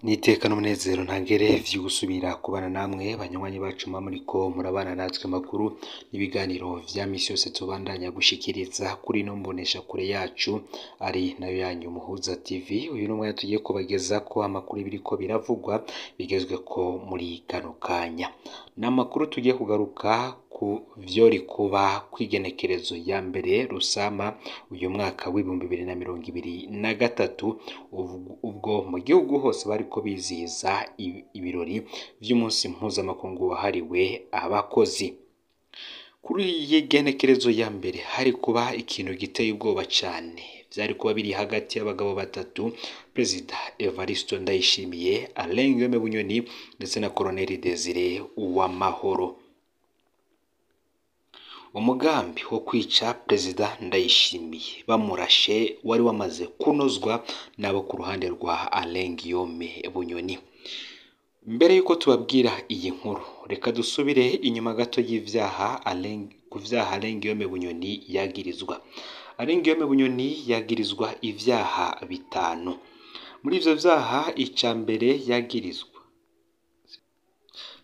Niteka n'umunezero ntangere vyo gusubira kubana namwe banywanyi bacu muriko murabana natwe makuru n'ibiganiro vya misi yose tubandanya gushikiriza kuri no mbonesha kure yacu ari nayo yanyu Muhuza TV. Uyu n'umwanya tugiye kubagezako amakuru biriko biravugwa bigezweko muri kano kanya. N'amakuru tugiye kugaruka ku vyori kuba kw'igenekerezo ya mbere Rusama uyu mwaka w'ibihumbi 2023 ubwo mu gihugu hose bariko bizihiza ibirori vy'umunsi mpuzamakungu wahariwe abakozi. Kuri iyi genekerezo ya mbere hari kuba ikintu giteye ubwoba cane, vyari kuba biri hagati y'abagabo batatu, Perezida Evariste Ndayishimiye, Alain Guillaume Bunyoni ndetse na Colonel Desire Uwamahoro. Umugambi wo kwica Perezida Ndayishimiye bamurashe wari wamaze kunozwa nabo ku ruhande rwa Alain Guillaume Bunyoni. Mbere yuko tubabwira iyi nkuru, reka dusubire inyuma gato y'ivyaha Alain Guillaume Bunyoni yagirizwa. Alain Guillaume Bunyoni yagirizwa ivyaha bitanu. Muri ivyo vyaha ica mbere yagirizwa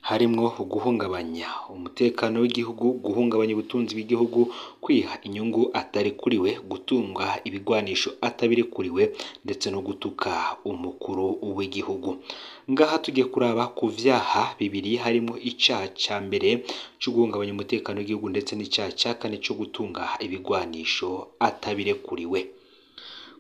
harimwo guhungabanya umutekano w'igihugu, guhungabanya ubutunzi bw'igihugu, kwiha inyungu atari kuriwe, gutunga ibigwanisho atabiri kuriwe ndetse no gutuka umukuru w'igihugu. Ngaha tugiye kuraba ku vyaha bibiri harimo icaha ca mbere cyo guhungabanya umutekano w'igihugu ndetse n'icaha ca kane cyo gutunga ibigwanisho atabire kuriwe.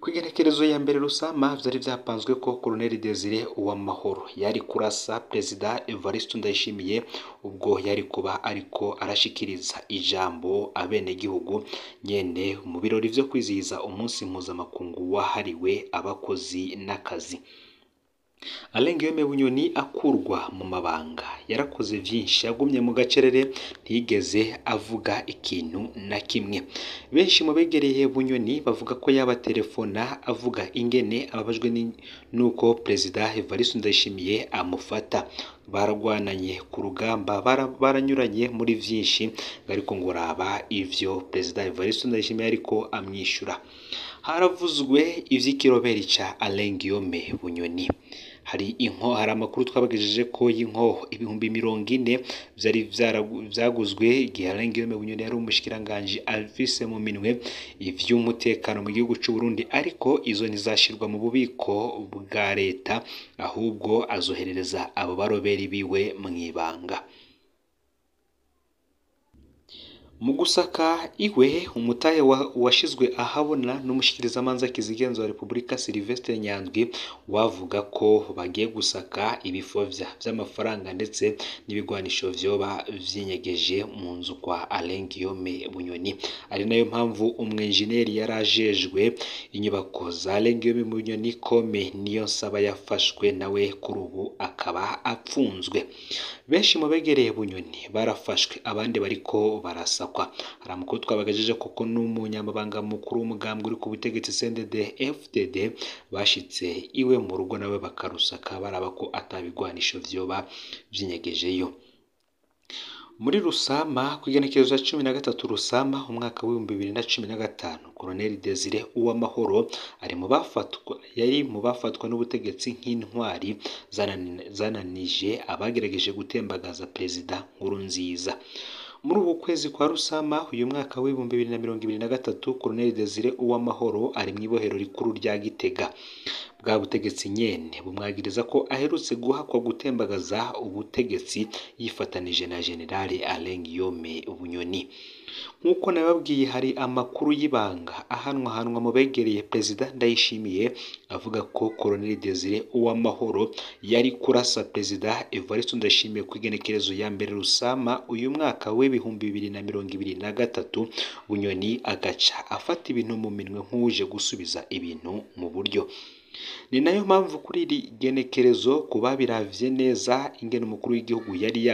Kwigenekerezo ya mbere Rusama vyari vyapanzwe ko Colonel Desire Uwamahoro yari kurasa Perezida Evariste Ndayishimiye ubwo yari kuba ariko arashikiriza ijambo abenegihugu nyene mu birori vyo kwizihiza umunsi mpuzamakungu wahariwe abakozi n'akazi. Alain Guillaume Bunyoni akurwa mu mabanga yarakoze vyinshi, yagumye mu gacerere ntiyigeze avuga ikintu na kimwe. Benshi mu begereye Bunyoni bavuga ko yaba telefona avuga ingene ababajwe nuko Perezida Evariste Ndayishimiye amufata. Baragwananye ku rugamba, baranyuranye muri vyinshi, ariko ngo raba ivyo Perezida Evariste Ndayishimiye ariko amwishura. Haravuzwe ivy'ikiroberi ca Alain Guillaume Bunyoni. Hari amakuru twabagejeje ko y'inkoho ibihumbi 40 vyari vyaguzwe igihe Alain Guillaume Bunyoni yari umushikiranganje afise mu minwe ivy'umutekano mu gihugu c'u Burundi, ariko izo ntizashirwa mu bubiko bwa leta ahubwo azoherereza abo baroberi biwe mwibanga. Mu gusaka iwe umutahe washizwe ahabona n'umushikirizamanza kizigenzo wa Republika Sylvestre Nyandwi wavuga ko bagiye gusaka ibifovya vy'amafaranga ndetse n'ibigwanisho vyoba vyinyegeje mu nzu kwa Alain Guillaume Bunyoni. Ari nayo mpamvu umwenjeneri yarajejwe inyubako za Alain Guillaume Bunyoni Kome Niyonsaba yafashwe nawe kuri ubu akaba apfunzwe. Benshi mu begereye Bunyoni barafashwe, abandi bariko barasakwa. Hari amakuru twabagajeje koko n'umunyamabanga mukuru w'umugambwe uri ku butegetsi CNDD FDD bashitse iwe mu rugo nawe bakarusaka baraba ko atabigwanisho vyoba vyinyegejeyo. Muri Rusama kwigenekerezo ya 13 Rusama umwaka w'2015 Colonel Desire Uwamahoro yari mu bafatwa n'ubutegetsi nk'intwari zananije abagerageje gutembagaza Perezida Nkurunziza. Muri ubu kwezi kwa Rusama uyu mwaka w'2023 Colonel Desire Uwamahoro ari mw'ibohero rikuru rya Gitega. Bwa butegetsi nyene bumwagiriza ko aherutse guhakwa gutembagaza ubutegetsi yifatanije na General Alain Guillaume Bunyoni. Nkuko nababwiye hari amakuru y'ibanga ahanwa mu begereye Perezida Ndayishimiye avuga ko Colonel Desire Uwamahoro yari kurasa Perezida Evariste Ndayishimiye kwigenekerezo ya mbere Rusama uyu mwaka w'ibihumbi 2023 Bunyoni agaca afata ibintu mu minwe nk'uje gusubiza ibintu mu buryo. Ni nayo mpamvu kuri iri genekerezo kuba biravye neza ingene umukuru w'igihugu yari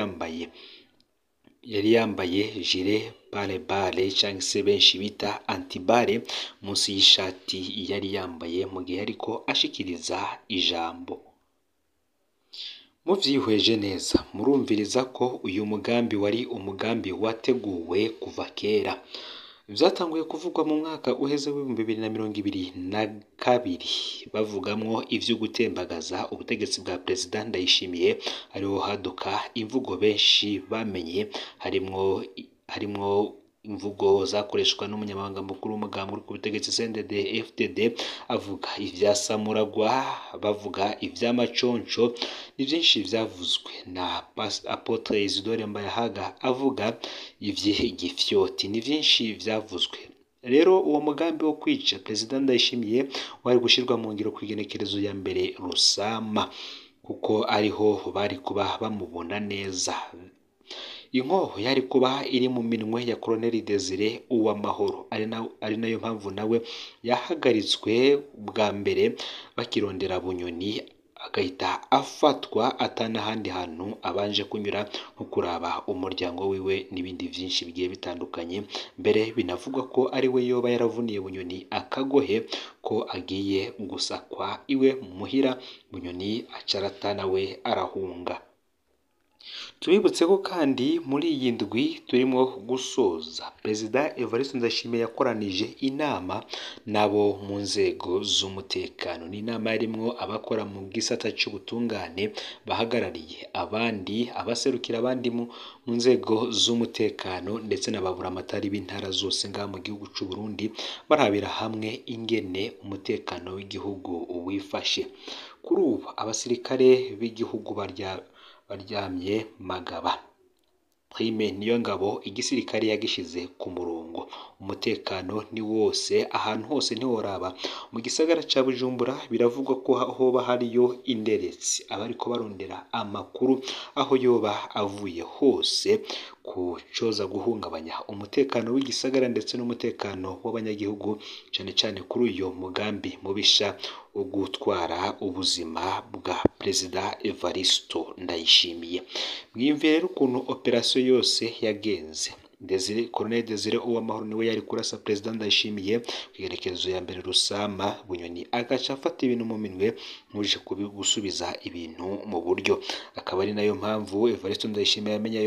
yambaye jire bale canke se benshi bita antibare munsi y'ishati yari yambaye mu gihe ariko ashikiriza ijambo. Muvyihweje neza murumviriza ko uyu mugambi wari umugambi wateguwe kuva kera. vyatanguye kuvugwa mu mwaka uheze w'ibihumbi 2022 bavugamwo ivyo gutembagaza ubutegetsi bwa Perezida Ndayishimiye, ariho haduka imvugo benshi bamenye harimwo imvugo zakoreshwa n'umunyamabanga mukuru w'umugambwe uri ku butegetsi CNDD FDD avuga ivya Samuragwa, bavuga ivy'amaconco, ni vyinshi vyavuzwe na Apotre Isidore Mbayahaga avuga ivy'igifyoti, ni vyinshi vyavuzwe. Rero uwo mugambi wo kwica Perezida Ndayishimiye wari gushirwa mu ngiro kw'igenekerezo ya mbere Rusama, kuko ariho bari kuba bamubona neza. Inkoho yari kuba iri mu minwe ya Colonel Desire Uwamahoro, ari nayo mpamvu nawe yahagaritswe bwa mbere bakirondera Bunyoni, agahita afatwa atanahandi hantu abanje kunyura nko kuraba umuryango wiwe n'ibindi vyinshi bigiye bitandukanye. Mbere binavugwa ko ari we yoba yaravuniye Bunyoni akagohe ko agiye gusakwa iwe muhira, Bunyoni acaratana we arahunga. Tubibutse ko kandi muri iyi ndwi turimo gusoza, Perezida Evariste Ndayishimiye yakoranije inama nabo mu nzego z'umutekano. Ni inama yarimwo abakora mu gisata c'ubutungane bahagarariye abandi, abaserukira abandi mu nzego z'umutekano, ndetse n'ababura amatari b'intara zose ngaha mu gihugu c'u Burundi, barabira hamwe ingene umutekano w'igihugu wifashe. Kuri ubu abasirikare b'igihugu baryamye magaba. Prime Niyongabo igisirikare yagishize ku murongo, umutekano ni wose, ahantu hose ntiworaba. Mu gisagara ca Bujumbura biravugwa ko hoba hariyo inderetsi abariko barondera amakuru aho yoba avuye hose kucoza guhungabanya umutekano w'igisagara ndetse n'umutekano w'abanyagihugu, cane cane kuri uyo mugambi mubisha wo gutwara ubuzima bwa Perezida Evariste Ndayishimiye. Mwiyumvire rero ukuntu operasiyo yose yagenze. Colonel Desire Uwamahoro niwe yari kurasa Perezida Ndayishimiye kw'igerekezo ya mbere Rusama, Bunyoni agaca afata ibintu mu minwe nk'uje gusubiza ibintu mu buryo. Akaba ari nayo mpamvu Evariste Ndayishimiye yamenye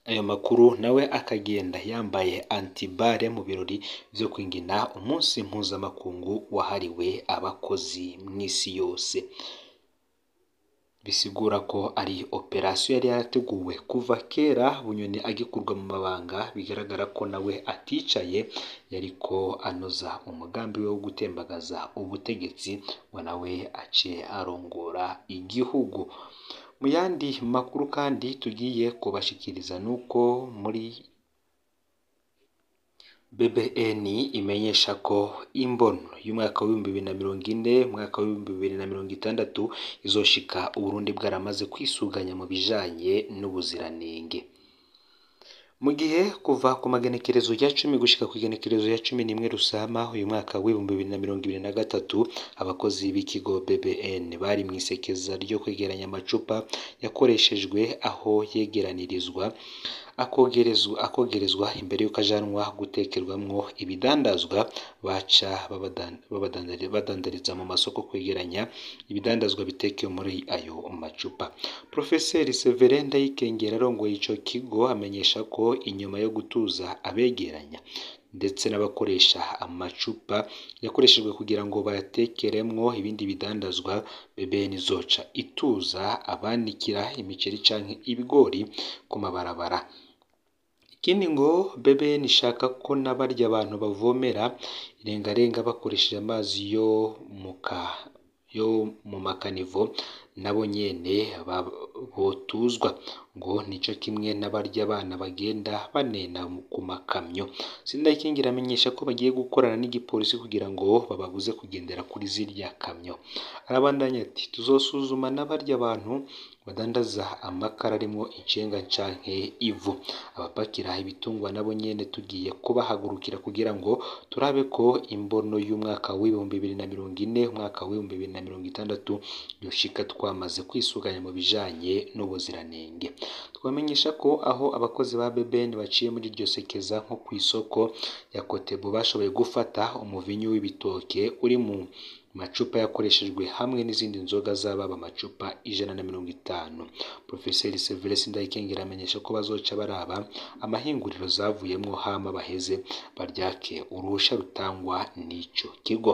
ayo makuru nawe akagenda yambaye antibare mu birori vyo kwingina umunsi mpuzamakungu wahariwe abakozi mw'isi yose. Bisigura ko ari operasiyo yari yarateguwe kuva kera Bunyoni agikurwa mu mabanga. Bigaragara ko nawe aticaye, yariko anoza umugambi we wo gutembagaza ubutegetsi ngo nawe ace arongora igihugu. Mu yandi makuru kandi tugiye kubashikiriza nuko muri BBN imenyesha ko imbono y'umwaka w'ibihumbi 2040, umwaka w'ibihumbi 2060 izoshika Uburundi bwaramaze kwisuganya mu bijanye n'ubuziranenge. Mu gihe kuva ku magenekerezo ya 10 gushika ku igenekerezo ya 11 Rusama uyu mwaka w'ibihumbi 2023, abakozi b'ikigo BBN bari mwisekeza ryo kwegeranya amacupa yakoreshejwe aho yegeranirizwa akogerezwa imbere y'uko ajanwa gutekerwamwo ibidandazwa, baca badandariza mu masoko kwegeranya ibidandazwa bitekewe muri ayo macupa. Profeseri Severin Ndayikengera arongoye ico kigo amenyesha ko inyuma yo gutuza abegeranya ndetse n'abakoresha amacupa yakoreshejwe kugira ngo bayatekeremwo ibindi bidandazwa, BBN izoca ituza abanikira imiceri canke ibigori ku mabarabara. Ikindi ngo BBN ishaka ko n'abarya abantu bavomera irengarenga bakoresheje amazi yo mu makanivo nabo nyene botuzwa, ngo nico kimwe n'abarya abana bagenda banena ku makamyo. Sindayikingira amenyesha ko bagiye gukorana n'igipolisi kugira ngo bababuze kugendera kuri zirya kamyo. Arabandanya ati tuzosuzuma n'abarya abantu badandaza amakara arimwo incenga canke ivu, abapakira ibitungwa nabo nyene tugiye kubahagurukira kugira ngo turabe ko imbono y'umwaka w'ibihumbi 2040, umwaka w'ibihumbi 2060 yoshika twamaze kwisuganya mu bijanye n'ubuziranenge. Twamenyesha ko aho abakozi ba BBN baciye muri iryo sekeza nko kw'isoko ya Kotebu bashoboye gufata umuvinyu w'ibitoke uri mu macupa yakoreshejwe hamwe n'izindi nzoga zababa amacupa 150. Profeseri Severus Ndayikengera amenyesha ko bazoca baraba amahinguriro zavuyemwo hama baheze baryake uruhusha rutangwa n'ico kigo.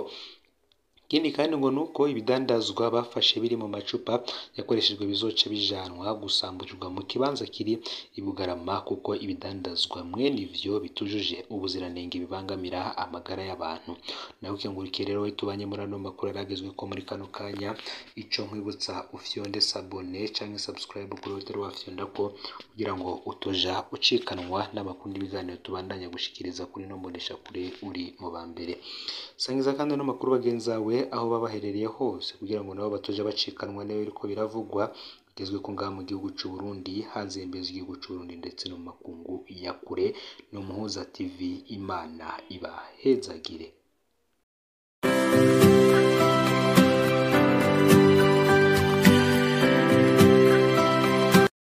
Ikindi kandi ngo nuko ibidandazwa bafashe biri mu macupa yakoreshejwe bizoca bijanwa gusamburirwa mu kibanza kiri i Bugarama kuko ibidandazwa mwene ivyo bitujuje ubuziranenge bibangamira amagara y'abantu. Nawe ukengurukire rero tubanye muri ano makuru aragezwe ko muri kano kanya, ico nkwibutsa ufyonde sabone canke subscribe kuri hoteli wafyonda ko kugira ngo utoja ucikanwa n'amakuru n'ibiganiro tubandanya gushikiriza kuri no mbonesha kure uri mu bambere. Sangiza kandi no makuru bagenzawe aho babaherereye hose kugira ngo nabo batoja bacikanwa nayo ariko biravugwa agezwe ko ngaha mu gihugu cy'u Burundi, hanze y'imbizi y'igihugu cy'u Burundi ndetse no mu makungu ya kure. No Muhuza TV, Imana ibahezagire.